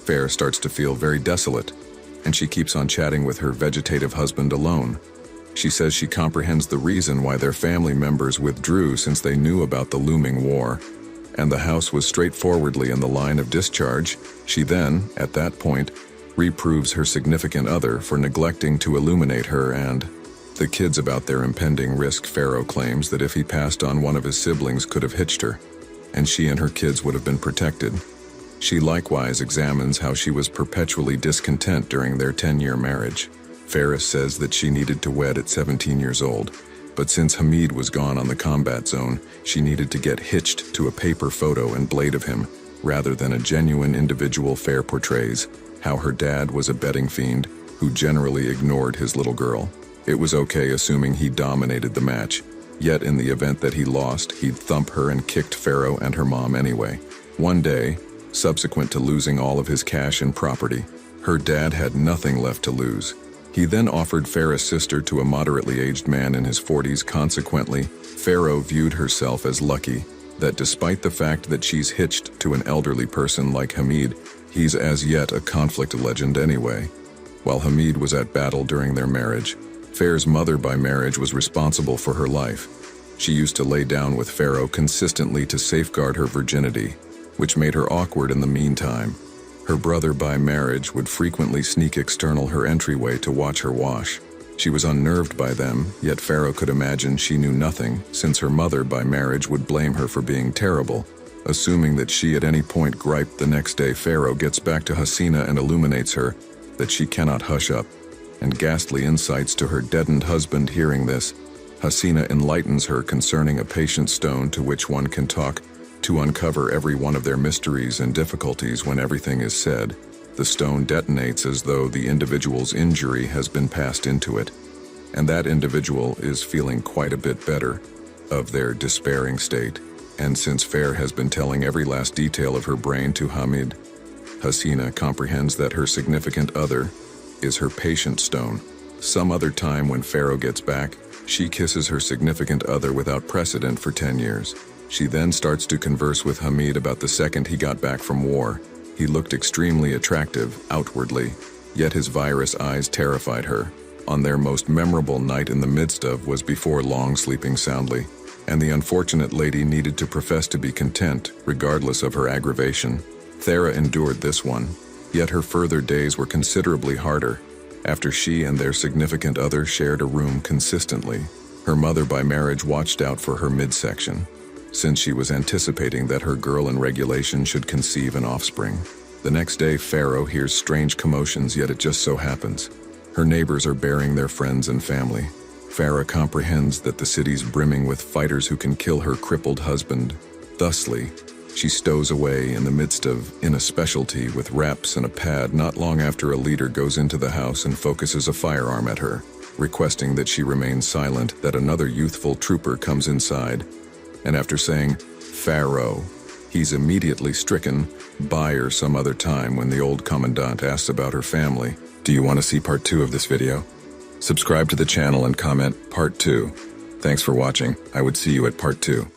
Fair starts to feel very desolate, and she keeps on chatting with her vegetative husband alone. She says she comprehends the reason why their family members withdrew since they knew about the looming war, and the house was straightforwardly in the line of discharge. She then, at that point, reproves her significant other for neglecting to illuminate her and the kids about their impending risk. Pharaoh claims that if he passed on, one of his siblings could have hitched her, and she and her kids would have been protected. She likewise examines how she was perpetually discontent during their 10-year marriage. Ferris says that she needed to wed at 17 years old, but since Hamid was gone on the combat zone, she needed to get hitched to a paper photo and blade of him, rather than a genuine individual. Fair portrays how her dad was a betting fiend who generally ignored his little girl. It was okay assuming he dominated the match, yet in the event that he lost, he'd thump her and kicked Pharaoh and her mom anyway. One day, subsequent to losing all of his cash and property, her dad had nothing left to lose. He then offered Farah's sister to a moderately aged man in his 40s. Consequently, Pharaoh viewed herself as lucky that despite the fact that she's hitched to an elderly person like Hamid, he's as yet a conflict legend anyway. While Hamid was at battle during their marriage, Fair's mother by marriage was responsible for her life. She used to lay down with Pharaoh consistently to safeguard her virginity, which made her awkward in the meantime. Her brother by marriage would frequently sneak external her entryway to watch her wash. She was unnerved by them, yet Pharaoh could imagine she knew nothing, since her mother by marriage would blame her for being terrible. Assuming that she at any point griped, the next day Pharaoh gets back to Hasina and illuminates her that she cannot hush up, and ghastly insights to her deadened husband. Hearing this, Hasina enlightens her concerning a patient stone to which one can talk to uncover every one of their mysteries and difficulties. When everything is said, the stone detonates as though the individual's injury has been passed into it, and that individual is feeling quite a bit better of their despairing state. And since Fair has been telling every last detail of her brain to Hamid, Hasina comprehends that her significant other is her patient stone. Some other time when Pharaoh gets back, she kisses her significant other without precedent for 10 years. She then starts to converse with Hamid about the second he got back from war. He looked extremely attractive, outwardly, yet his virus eyes terrified her. On their most memorable night in the midst of was before long sleeping soundly, and the unfortunate lady needed to profess to be content, regardless of her aggravation. Thera endured this one, yet her further days were considerably harder, after she and their significant other shared a room consistently. Her mother by marriage watched out for her midsection, since she was anticipating that her girl in regulation should conceive an offspring. The next day, Pharaoh hears strange commotions, yet it just so happens her neighbors are burying their friends and family. Farah comprehends that the city's brimming with fighters who can kill her crippled husband. Thusly, she stows away in the midst of a specialty with reps and a pad. Not long after, a leader goes into the house and focuses a firearm at her, requesting that she remain silent. That another youthful trooper comes inside, and after saying, "Pharaoh," he's immediately stricken. By or some other time when the old commandant asks about her family. Do you want to see part 2 of this video? Subscribe to the channel and comment part 2. Thanks for watching. I would see you at part 2.